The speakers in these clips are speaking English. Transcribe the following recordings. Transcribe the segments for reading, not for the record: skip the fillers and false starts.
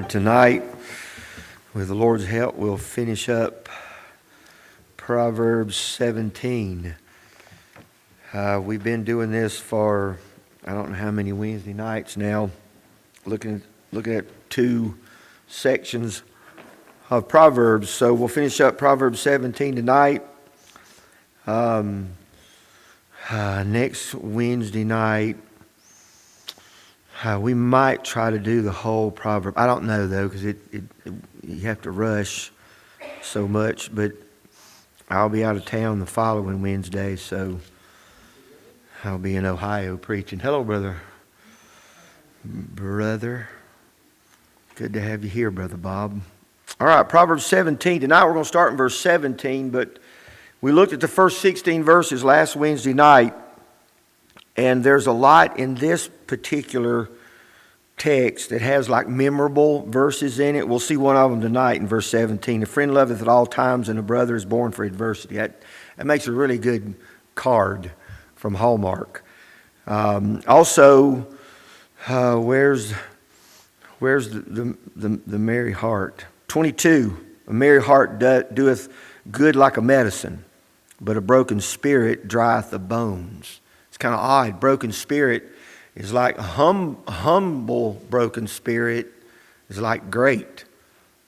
And tonight, with the Lord's help, we'll finish up Proverbs 17. We've been doing this for, I don't know how many Wednesday nights now, looking at two sections of Proverbs. So we'll finish up Proverbs 17 tonight. Next Wednesday night, we might try to do the whole proverb. I don't know, though, because you have to rush so much. But I'll be out of town the following Wednesday, so I'll be in Ohio preaching. Hello, brother. Good to have you here, Brother Bob. All right, Proverbs 17. Tonight we're going to start in verse 17, but we looked at the first 16 verses last Wednesday night. And there's a lot in this particular text that has like memorable verses in it. We'll see one of them tonight in verse 17. A friend loveth at all times, and a brother is born for adversity. That makes a really good card from Hallmark. Also, where's the merry heart? 22. A merry heart doeth good like a medicine, but a broken spirit drieth the bones. It's kind of odd. Broken spirit is like a humble broken spirit is like great.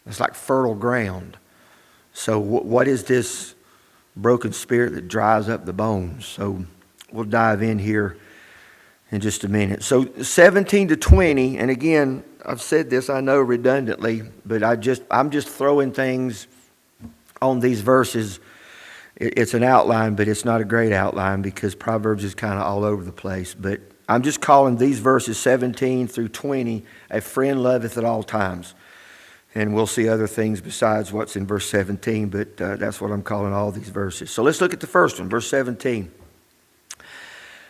It's like fertile ground. So what is this broken spirit that dries up the bones? So we'll dive in here in just a minute. So 17 to 20, and again, I've said this, I know, redundantly, but I'm just throwing things on these verses. It's an outline, but it's not a great outline because Proverbs is kind of all over the place. But I'm just calling these verses 17 through 20, a friend loveth at all times. And we'll see other things besides what's in verse 17, but that's what I'm calling all these verses. So let's look at the first one, verse 17.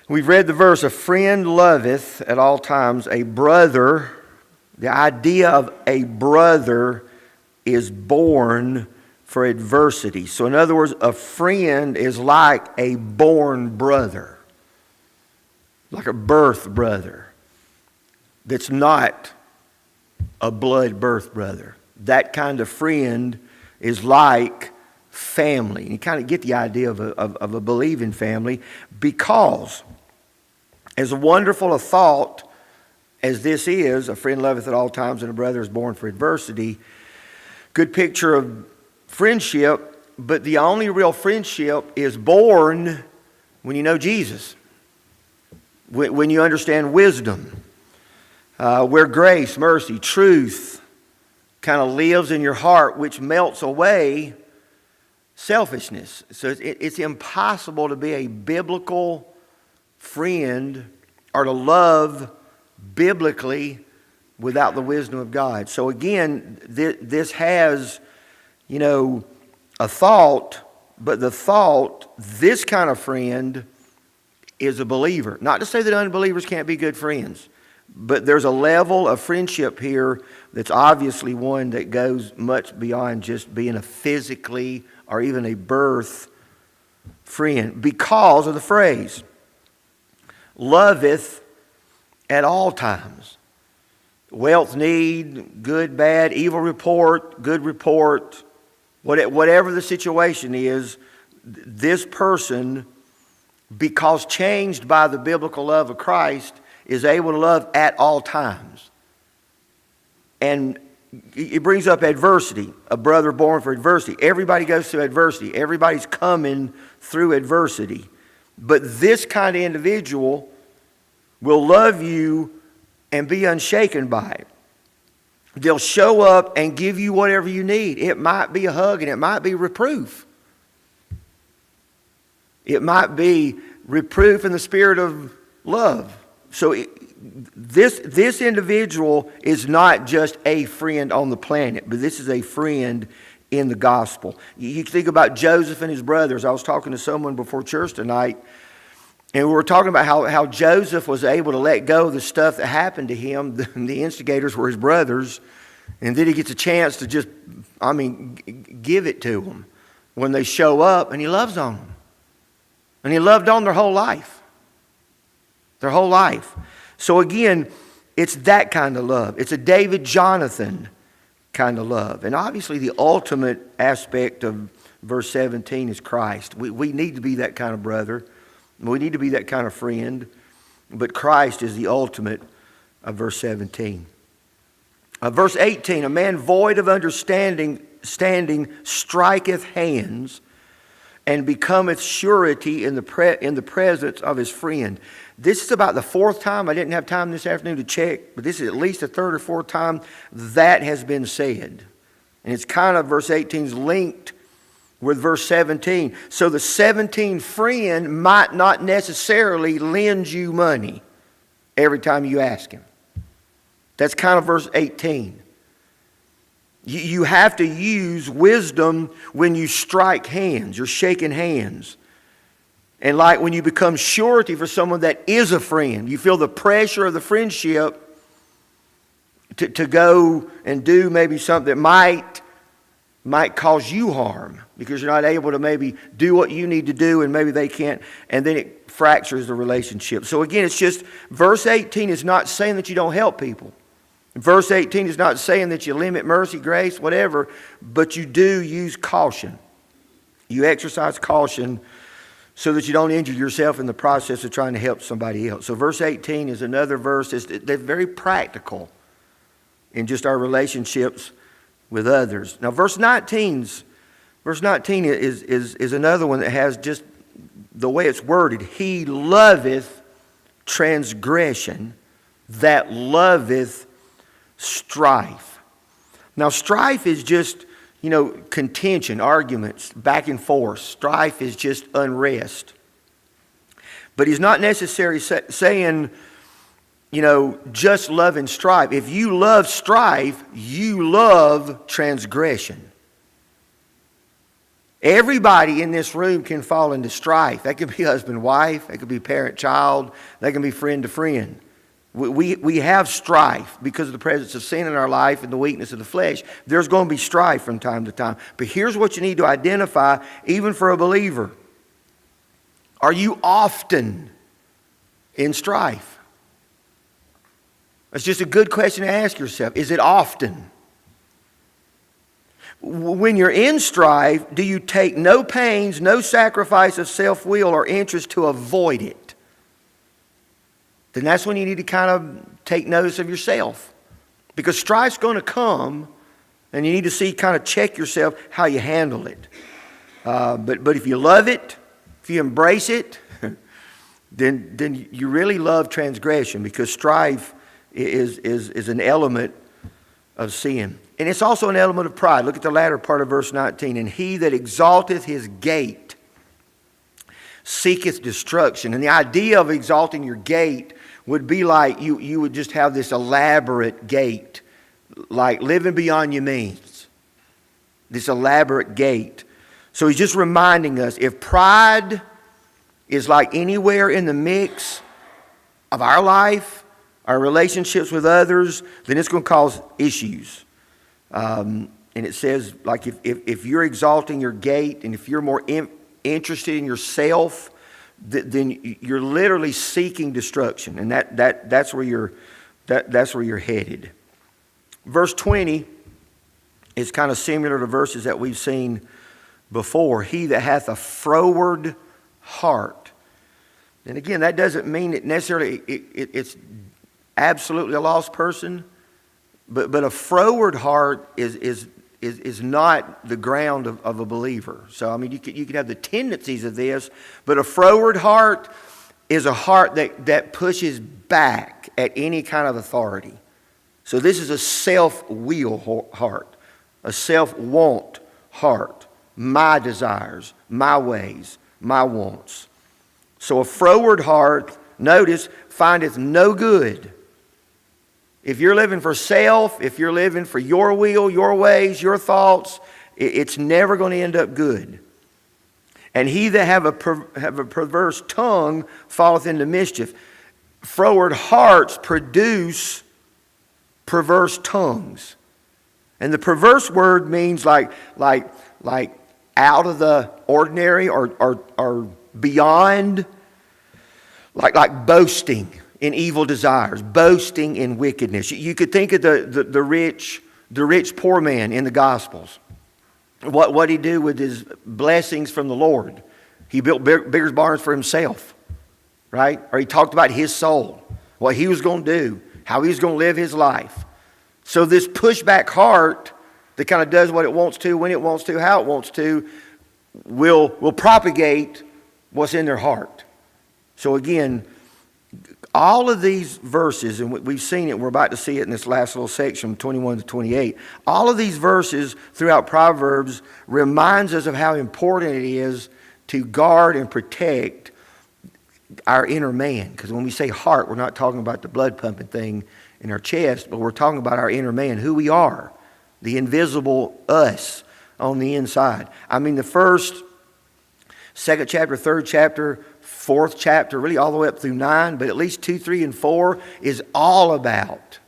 We've read the verse, a friend loveth at all times, a brother. The idea of a brother is born for adversity. So in other words, a friend is like a born brother, like a birth brother that's not a blood birth brother. That kind of friend is like family. And you kind of get the idea of a believing family, because as wonderful a thought as this is, a friend loveth at all times and a brother is born for adversity, good picture of friendship, but the only real friendship is born when you know Jesus, when you understand wisdom, where grace, mercy, truth kind of lives in your heart, which melts away selfishness. So it's impossible to be a biblical friend or to love biblically without the wisdom of God. So again, this has, a thought, but the thought, this kind of friend is a believer. Not to say that unbelievers can't be good friends, but there's a level of friendship here that's obviously one that goes much beyond just being a physically or even a birth friend, because of the phrase, loveth at all times. Wealth, need, good, bad, evil report, good report, whatever the situation is, this person, because changed by the biblical love of Christ, is able to love at all times. And it brings up adversity, a brother born for adversity. Everybody goes through adversity. Everybody's coming through adversity. But this kind of individual will love you and be unshaken by it. They'll show up and give you whatever you need. It might be a hug and it might be reproof. It might be reproof in the spirit of love. So this individual is not just a friend on the planet, but this is a friend in the gospel. You think about Joseph and his brothers. I was talking to someone before church tonight, and we were talking about how Joseph was able to let go of the stuff that happened to him. The instigators were his brothers. And then he gets a chance to just, give it to them when they show up, and he loves on them. And he loved on their whole life. So again, it's that kind of love. It's a David Jonathan kind of love. And obviously the ultimate aspect of verse 17 is Christ. We need to be that kind of brother. We need to be that kind of friend. But Christ is the ultimate of verse 17. Verse 18, a man void of understanding striketh hands and becometh surety in the presence of his friend. This is about the fourth time. I didn't have time this afternoon to check, but this is at least the third or fourth time that has been said. And it's kind of, verse 18 is linked with verse 17. So the 17 friend might not necessarily lend you money every time you ask him. That's kind of verse 18. You have to use wisdom when you strike hands. You're shaking hands. And like when you become surety for someone that is a friend, you feel the pressure of the friendship to go and do maybe something that might cause you harm because you're not able to maybe do what you need to do and maybe they can't, and then it fractures the relationship. So again, it's just, verse 18 is not saying that you don't help people. Verse 18 is not saying that you limit mercy, grace, whatever, but you do use caution. You exercise caution so that you don't injure yourself in the process of trying to help somebody else. So verse 18 is another verse that's very practical in just our relationships with others. Now verse 19 is another one that has just the way it's worded. He loveth transgression that loveth strife. Now strife is just, contention, arguments, back and forth. Strife is just unrest. But he's not necessarily saying, just love and strife. If you love strife, you love transgression. Everybody in this room can fall into strife. That could be husband, wife. That could be parent, child. That can be friend to friend. We have strife because of the presence of sin in our life and the weakness of the flesh. There's going to be strife from time to time. But here's what you need to identify, even for a believer. Are you often in strife? That's just a good question to ask yourself. Is it often? When you're in strife, do you take no pains, no sacrifice of self-will or interest to avoid it? Then that's when you need to kind of take notice of yourself. Because strife's going to come, and you need to kind of check yourself how you handle it. But if you love it, if you embrace it, then you really love transgression, because strife is an element of sin. And it's also an element of pride. Look at the latter part of verse 19. And he that exalteth his gate seeketh destruction. And the idea of exalting your gate would be like you would just have this elaborate gate, like living beyond your means. This elaborate gate. So he's just reminding us, if pride is like anywhere in the mix of our life, our relationships with others, then it's going to cause issues. And it says, like, if you're exalting your gate and if you're more interested in yourself, then you're literally seeking destruction, and that's where you're headed. Verse 20 is kind of similar to verses that we've seen before. He that hath a froward heart. And again, that doesn't mean it necessarily it's absolutely a lost person, but a froward heart is not the ground of a believer. So, I mean, you could have the tendencies of this, but a froward heart is a heart that pushes back at any kind of authority. So this is a self-will heart, a self-want heart. My desires, my ways, my wants. So a froward heart, notice, findeth no good. If you're living for self, if you're living for your will, your ways, your thoughts, it's never going to end up good. And he that have a perverse tongue falleth into mischief. Froward hearts produce perverse tongues. And the perverse word means like out of the ordinary or beyond, like boasting in evil desires, boasting in wickedness. You could think of the rich the rich poor man in the Gospels. What did he do with his blessings from the Lord? He built bigger barns for himself, right? Or he talked about his soul, what he was going to do, how he was going to live his life. So this pushback heart that kind of does what it wants to, when it wants to, how it wants to, will propagate what's in their heart. So again, all of these verses, and we've seen it, we're about to see it in this last little section, 21 to 28. All of these verses throughout Proverbs reminds us of how important it is to guard and protect our inner man. Because when we say heart, we're not talking about the blood pumping thing in our chest, but we're talking about our inner man, who we are, the invisible us on the inside. I mean, the first, second chapter, third chapter, fourth chapter, really all the way up through 9, but at least 2, 3, and 4 is all about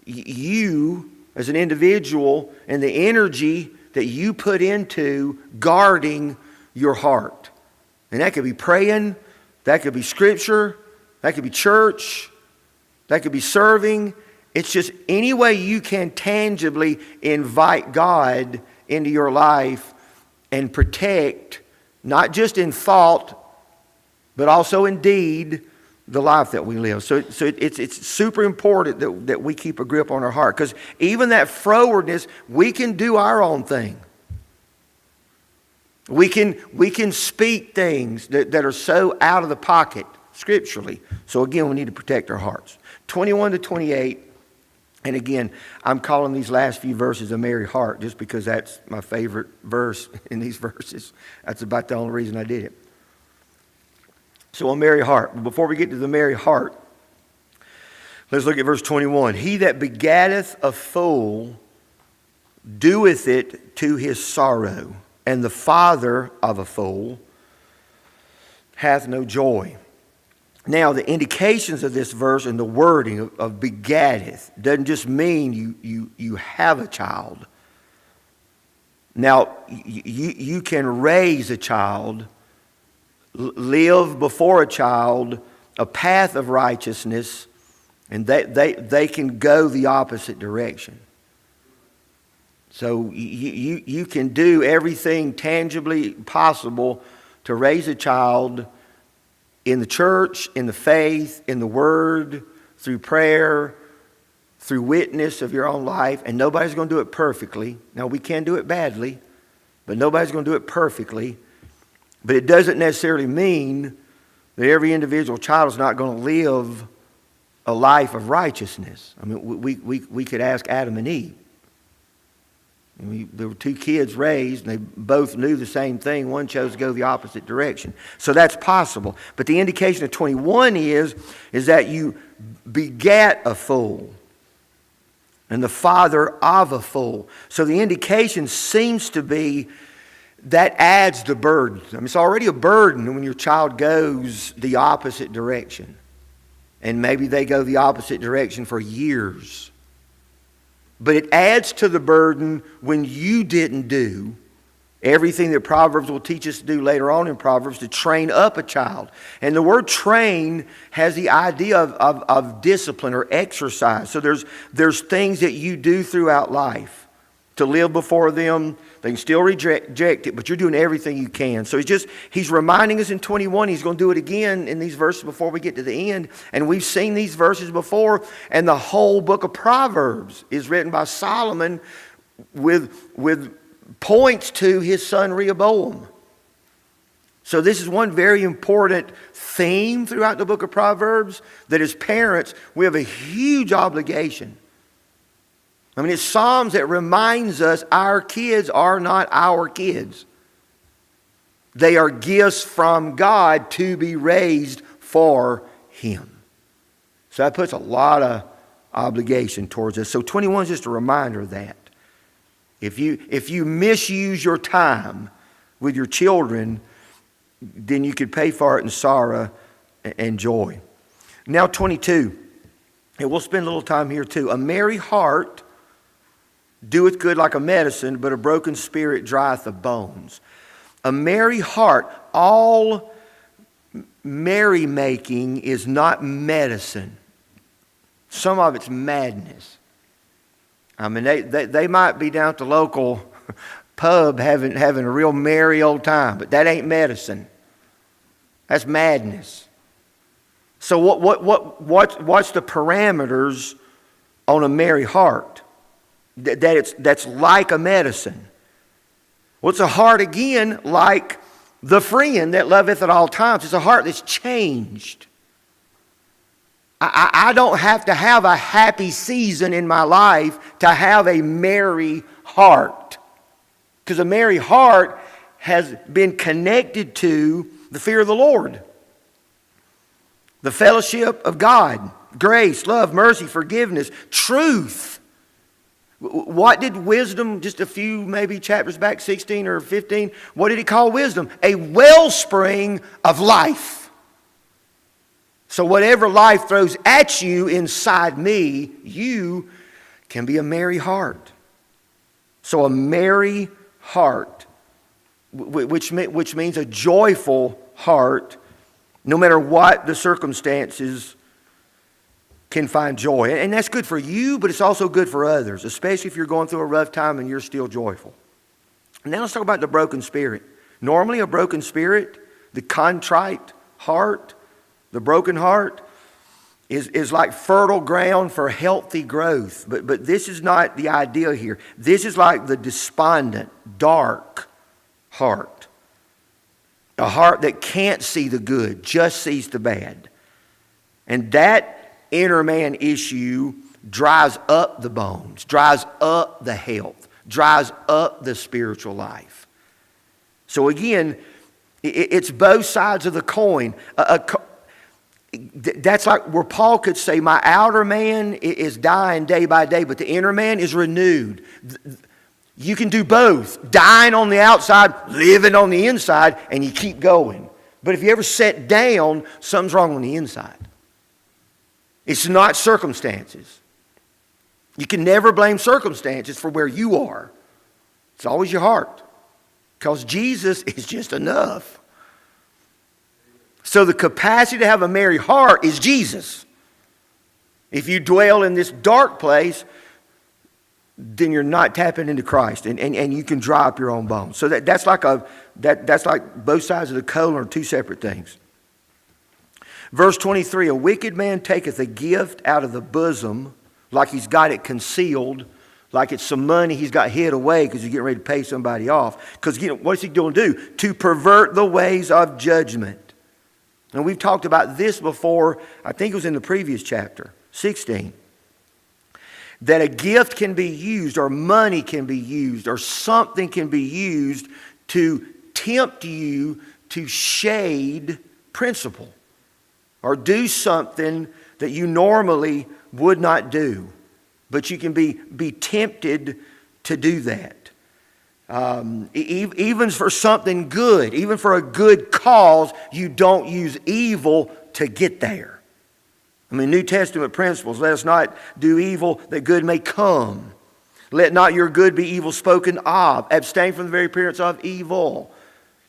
you as an individual and the energy that you put into guarding your heart. And that could be praying, that could be scripture, that could be church, that could be serving. It's just any way you can tangibly invite God into your life and protect, not just in thought, but also in deed, the life that we live. So it's super important that we keep a grip on our heart. Because even that frowardness, we can do our own thing. We can speak things that are so out of the pocket scripturally. So again, we need to protect our hearts. 21 to 28. And again, I'm calling these last few verses a merry heart just because that's my favorite verse in these verses. That's about the only reason I did it. So a merry heart. But before we get to the merry heart, let's look at verse 21. He that begatteth a fool doeth it to his sorrow, and the father of a fool hath no joy. Now, the indications of this verse and the wording of begatteth doesn't just mean you have a child. Now, you can raise a child, live before a child a path of righteousness, and they can go the opposite direction. So you can do everything tangibly possible to raise a child in the church, in the faith, in the word, through prayer, through witness of your own life. And nobody's going to do it perfectly. Now, we can do it badly, but nobody's going to do it perfectly. But it doesn't necessarily mean that every individual child is not going to live a life of righteousness. I mean, we could ask Adam and Eve. There were two kids raised, and they both knew the same thing. One chose to go the opposite direction. So that's possible. But the indication of 21 is that you begat a fool, and the father of a fool. So the indication seems to be that adds the burden. I mean, it's already a burden when your child goes the opposite direction. And maybe they go the opposite direction for years. But it adds to the burden when you didn't do everything that Proverbs will teach us to do later on in Proverbs to train up a child. And the word train has the idea of discipline or exercise. So there's things that you do throughout life to live before them. They can still reject it, but you're doing everything you can. So he's reminding us in 21, he's going to do it again in these verses before we get to the end. And we've seen these verses before, and the whole book of Proverbs is written by Solomon with points to his son Rehoboam. So this is one very important theme throughout the book of Proverbs, that as parents, we have a huge obligation. I mean, it's Psalms that reminds us our kids are not our kids. They are gifts from God to be raised for Him. So that puts a lot of obligation towards us. So 21 is just a reminder of that. If you misuse your time with your children, then you could pay for it in sorrow and joy. Now 22, and we'll spend a little time here too. A merry heart doeth good like a medicine, but a broken spirit drieth the bones. A merry heart, all merrymaking is not medicine. Some of it's madness. I mean, they might be down at the local pub having a real merry old time, but that ain't medicine. That's madness. So what's the parameters on a merry heart? That's like a medicine. What's a heart again like the friend that loveth at all times? It's a heart that's changed. I don't have to have a happy season in my life to have a merry heart. Because a merry heart has been connected to the fear of the Lord. The fellowship of God. Grace, love, mercy, forgiveness, truth. What did wisdom, just a few maybe chapters back, 16 or 15, what did he call wisdom? A wellspring of life. So whatever life throws at you inside me, you can be a merry heart. So a merry heart, which means a joyful heart, no matter what the circumstances, can find joy. And that's good for you, but it's also good for others, especially if you're going through a rough time and you're still joyful. Now let's talk about the broken spirit. Normally a broken spirit, the contrite heart, the broken heart is like fertile ground for healthy growth. But this is not the idea here. This is like the despondent, dark heart. A heart that can't see the good, just sees the bad. And that inner man issue dries up the bones, dries up the health, dries up the spiritual life. So again, it's both sides of the coin. That's like where Paul could say, my outer man is dying day by day, but the inner man is renewed. You can do both, dying on the outside, living on the inside, and you keep going. But if you ever sit down, something's wrong on the inside. It's not circumstances. You can never blame circumstances for where you are. It's always your heart. Because Jesus is just enough. So the capacity to have a merry heart is Jesus. If you dwell in this dark place, then you're not tapping into Christ, and you can dry up your own bones. So that's like both sides of the coin are two separate things. Verse 23, a wicked man taketh a gift out of the bosom, like he's got it concealed, like it's some money he's got hid away because he's getting ready to pay somebody off. Because what's he going to do? To pervert the ways of judgment. And we've talked about this before, I think it was in the previous chapter, 16. That a gift can be used, or money can be used, or something can be used to tempt you to shade principle. Or do something that you normally would not do. But you can be tempted to do that. Even for something good, even for a good cause, you don't use evil to get there. I mean, New Testament principles, let us not do evil that good may come. Let not your good be evil spoken of. Abstain from the very appearance of evil.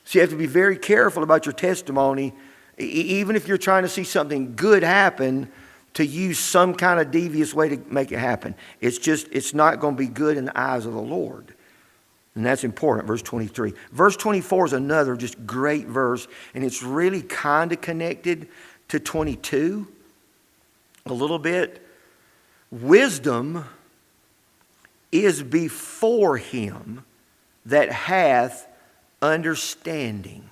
So you have to be very careful about your testimony, even if you're trying to see something good happen, to use some kind of devious way to make it happen. It's not going to be good in the eyes of the Lord. And that's important, verse 23. Verse 24 is another just great verse, and it's really kind of connected to 22 a little bit. Wisdom is before him that hath understanding.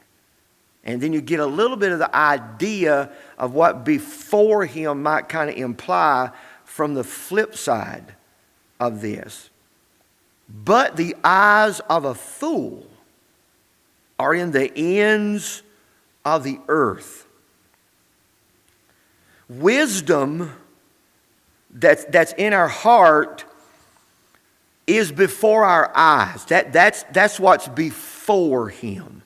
And then you get a little bit of the idea of what before him might kind of imply from the flip side of this. But the eyes of a fool are in the ends of the earth. Wisdom that's in our heart is before our eyes. That's what's before him.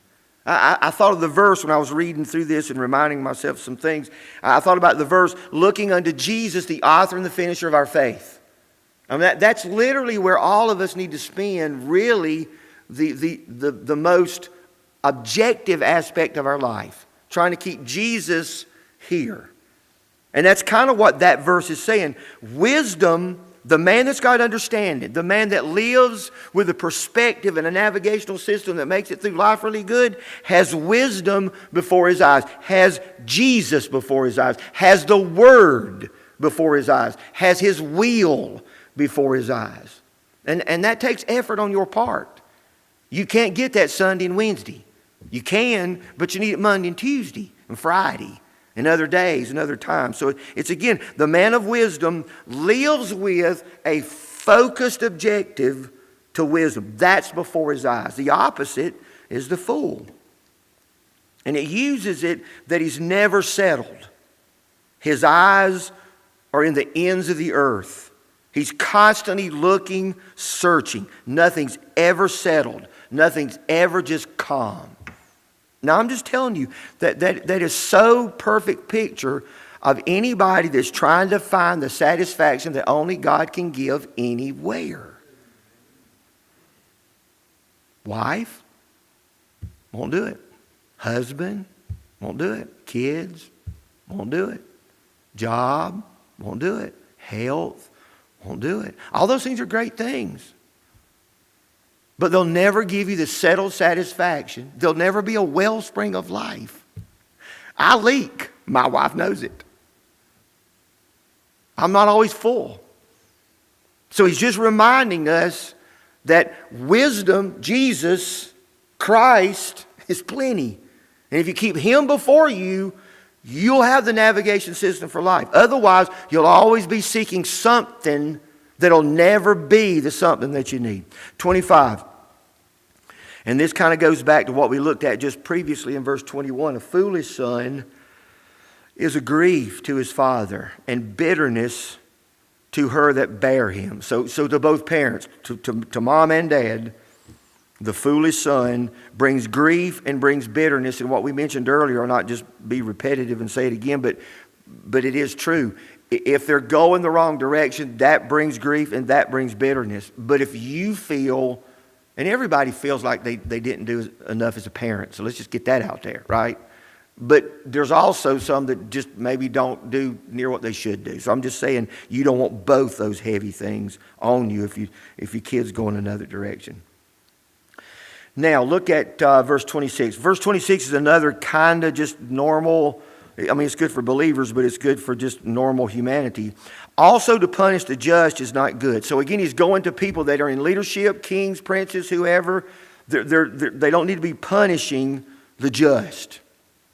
I thought of the verse when I was reading through this and reminding myself some things. I thought about the verse, looking unto Jesus, the author and the finisher of our faith. I mean, that's literally where all of us need to spend really the most objective aspect of our life. Trying to keep Jesus here. And that's kind of what that verse is saying. Wisdom The man that's got understanding, the man that lives with a perspective and a navigational system that makes it through life really good, has wisdom before his eyes, has Jesus before his eyes, has the Word before his eyes, has His will before his eyes. And that takes effort on your part. You can't get that Sunday and Wednesday. You can, but you need it Monday and Tuesday and Friday and other days and other times. So it's again, the man of wisdom lives with a focused objective to wisdom. That's before his eyes. The opposite is the fool. And it uses it that he's never settled. His eyes are in the ends of the earth. He's constantly looking, searching. Nothing's ever settled. Nothing's ever just calm. Now, I'm just telling you that is so perfect picture of anybody that's trying to find the satisfaction that only God can give anywhere. Wife, won't do it. Husband, won't do it. Kids, won't do it. Job, won't do it. Health, won't do it. All those things are great things. But they'll never give you the settled satisfaction. They'll never be a wellspring of life. I leak. My wife knows it. I'm not always full. So he's just reminding us that wisdom, Jesus, Christ, is plenty. And if you keep Him before you, you'll have the navigation system for life. Otherwise, you'll always be seeking something that'll never be the something that you need. 25. And this kind of goes back to what we looked at just previously in verse 21. A foolish son is a grief to his father, and bitterness to her that bare him. So to both parents, to mom and dad, the foolish son brings grief and brings bitterness. And what we mentioned earlier, I'll not just be repetitive and say it again, but it is true. If they're going the wrong direction, that brings grief and that brings bitterness. But if you feel, and everybody feels like they didn't do enough as a parent, so let's just get that out there, right? But there's also some that just maybe don't do near what they should do. So I'm just saying you don't want both those heavy things on you if your kid's going another direction. Now look at verse 26. Verse 26 is another kind of just normal. I mean, it's good for believers, but it's good for just normal humanity. Also, to punish the just is not good. So again, he's going to people that are in leadership, kings, princes, whoever. They don't need to be punishing the just.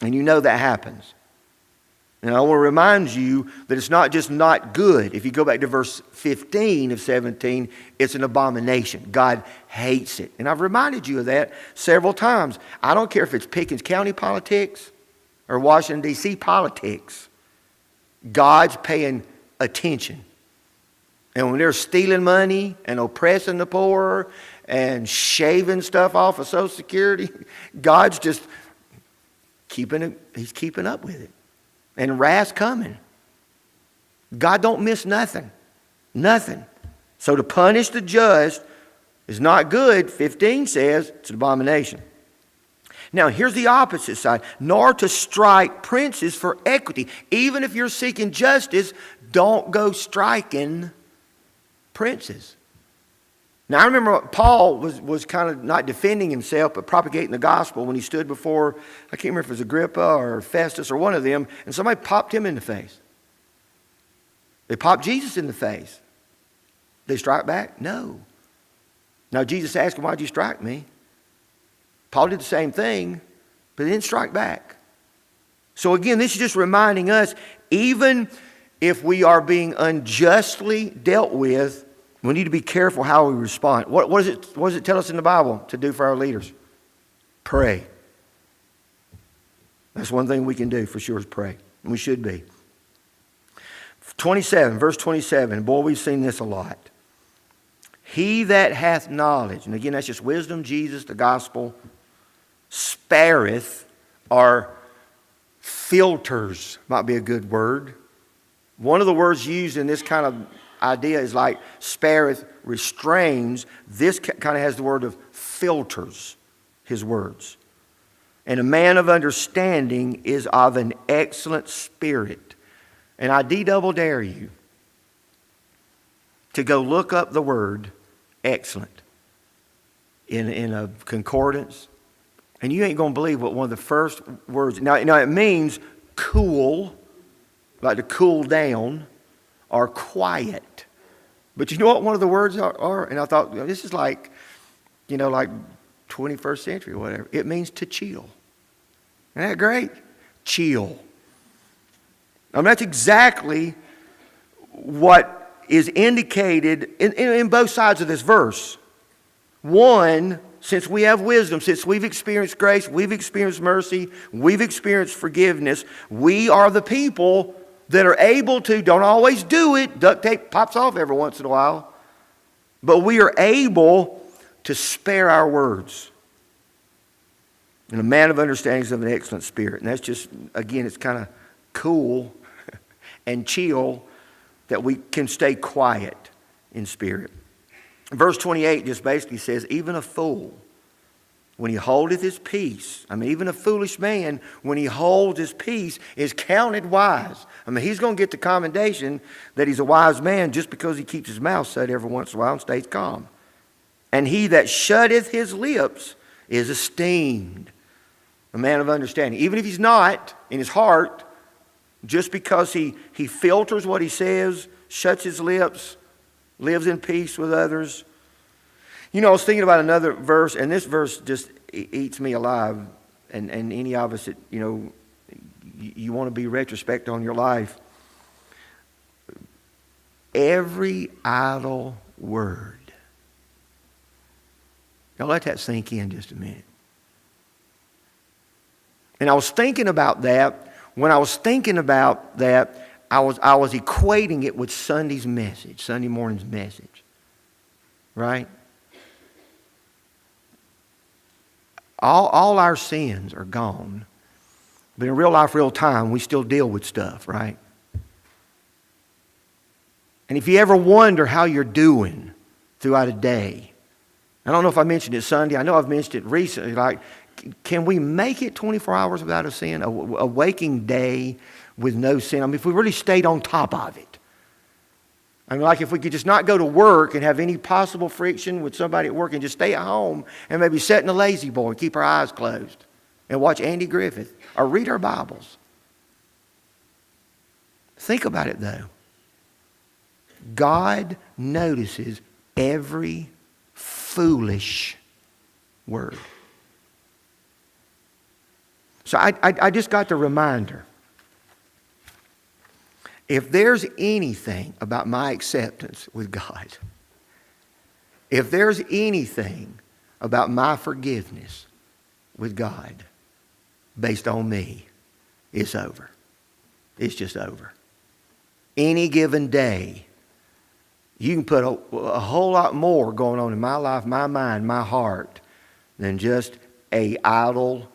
And you know that happens. And I want to remind you that it's not just not good. If you go back to verse 15 of 17, it's an abomination. God hates it. And I've reminded you of that several times. I don't care if it's Pickens County politics or Washington, D.C. politics. God's paying attention. And when they're stealing money and oppressing the poor and shaving stuff off of Social Security, God's just He's keeping up with it. And wrath's coming. God don't miss nothing. Nothing. So to punish the just is not good. 15 says it's an abomination. Now here's the opposite side. Nor to strike princes for equity. Even if you're seeking justice, don't go striking princes. Now I remember Paul was kind of not defending himself, but propagating the gospel when he stood before, I can't remember if it was Agrippa or Festus or one of them, and somebody popped him in the face. They popped Jesus in the face. They strike back? No. Now Jesus asked him, why'd you strike me? Paul did the same thing, but they didn't strike back. So again, this is just reminding us, even if we are being unjustly dealt with, we need to be careful how we respond. What does it tell us in the Bible to do for our leaders? Pray. That's one thing we can do for sure is pray. And we should be. 27, verse 27. Boy, we've seen this a lot. He that hath knowledge, and again, that's just wisdom, Jesus, the gospel, spareth, or filters, might be a good word. One of the words used in this kind of idea is like spareth, restrains. This kind of has the word of filters his words. And a man of understanding is of an excellent spirit. And I double dare you. to go look up the word excellent in a concordance. And you ain't going to believe what one of the first words. Now it means cool, like to cool down, or quiet. But you know what one of the words are? And I thought, this is like 21st century or whatever. It means to chill. Isn't that great? Chill. I mean, that's exactly what is indicated in both sides of this verse. One, since we have wisdom, since we've experienced grace, we've experienced mercy, we've experienced forgiveness, we are the people that are able to, don't always do it, duct tape pops off every once in a while, but we are able to spare our words. And a man of understanding is of an excellent spirit. And that's just, again, it's kind of cool and chill that we can stay quiet in spirit. Verse 28 just basically says, even a fool, when he holdeth his peace, even a foolish man, when he holds his peace, is counted wise. He's going to get the commendation that he's a wise man just because he keeps his mouth shut every once in a while and stays calm. And he that shutteth his lips is esteemed, a man of understanding. Even if he's not in his heart, just because he filters what he says, shuts his lips, lives in peace with others. I was thinking about another verse, and this verse just eats me alive. And any of us that, you want to be retrospective on your life. Every idle word. Now let that sink in just a minute. And I was thinking about that. When I was thinking about that, I was equating it with Sunday's message, Sunday morning's message. Right? All our sins are gone. But in real life, real time, we still deal with stuff, right? And if you ever wonder how you're doing throughout a day, I don't know if I mentioned it Sunday. I know I've mentioned it recently. Like, can we make it 24 hours without a sin? A waking day with no sin? If we really stayed on top of it. Like if we could just not go to work and have any possible friction with somebody at work and just stay at home and maybe sit in a lazy boy and keep our eyes closed and watch Andy Griffith or read our Bibles. Think about it though. God notices every foolish word. So I just got the reminder. If there's anything about my acceptance with God, if there's anything about my forgiveness with God based on me, it's over. It's just over. Any given day, you can put a whole lot more going on in my life, my mind, my heart, than just an idle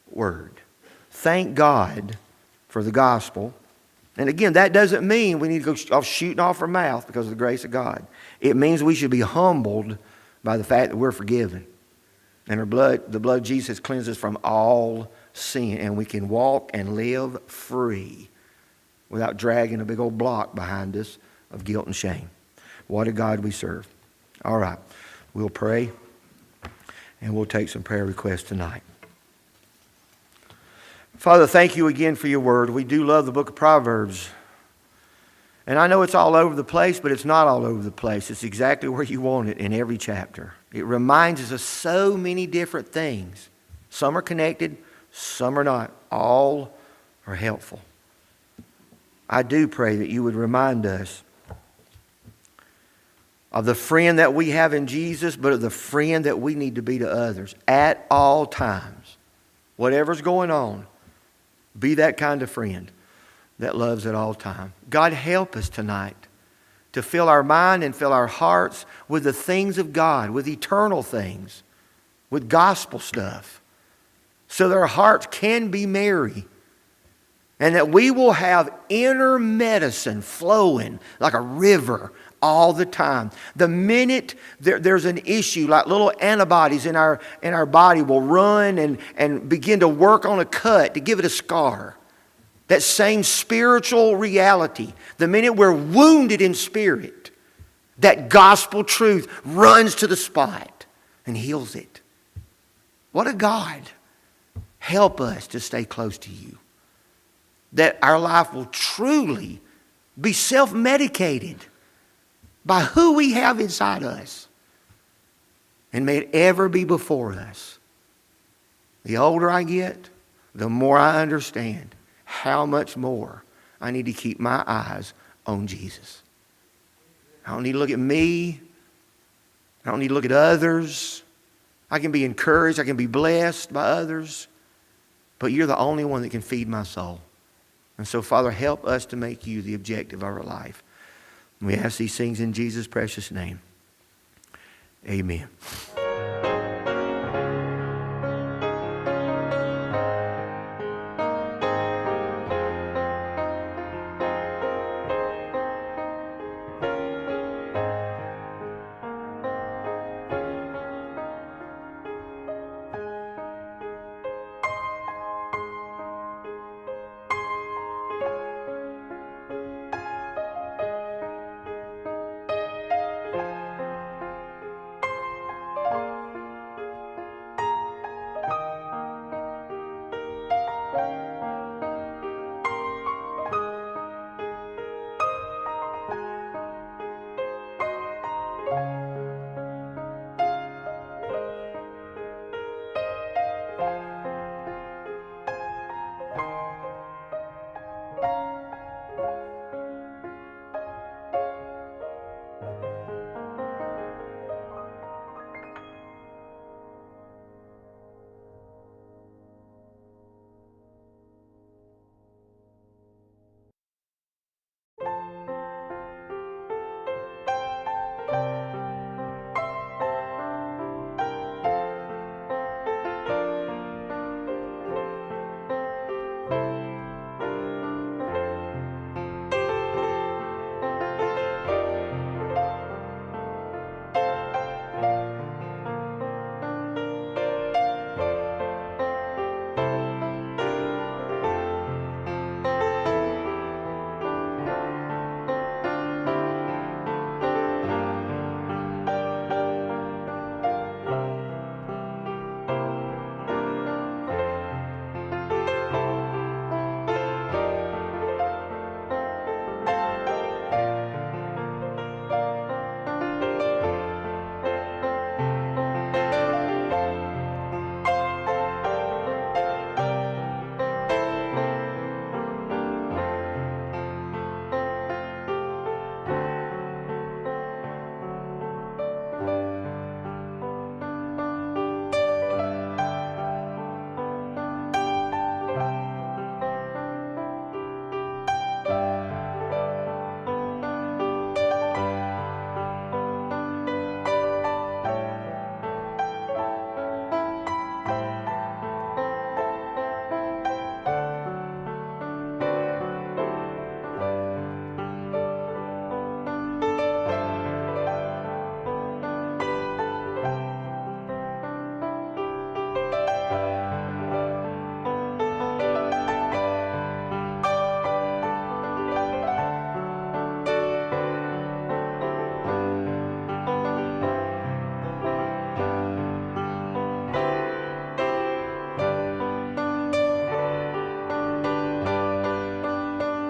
word. Thank God for the gospel. And again, that doesn't mean we need to go off shooting off our mouth because of the grace of God. It means we should be humbled by the fact that we're forgiven. And the blood of Jesus cleanses us from all sin. And we can walk and live free without dragging a big old block behind us of guilt and shame. What a God we serve. All right, we'll pray and we'll take some prayer requests tonight. Father, thank you again for your word. We do love the book of Proverbs. And I know it's all over the place, but it's not all over the place. It's exactly where you want it in every chapter. It reminds us of so many different things. Some are connected, some are not. All are helpful. I do pray that you would remind us of the friend that we have in Jesus, but of the friend that we need to be to others at all times. Whatever's going on, be that kind of friend that loves at all times. God, help us tonight to fill our mind and fill our hearts with the things of God, with eternal things, with gospel stuff, so that our hearts can be merry and that we will have inner medicine flowing like a river all the time. The minute there's an issue, like little antibodies in our body will run and begin to work on a cut to give it a scar. That same spiritual reality. The minute we're wounded in spirit, that gospel truth runs to the spot and heals it. What a God. Help us to stay close to you. That our life will truly be self-medicated by who we have inside us. And may it ever be before us. The older I get, the more I understand how much more I need to keep my eyes on Jesus. I don't need to look at me. I don't need to look at others. I can be encouraged. I can be blessed by others. But you're the only one that can feed my soul. And so, Father, help us to make you the objective of our life. We ask these things in Jesus' precious name. Amen.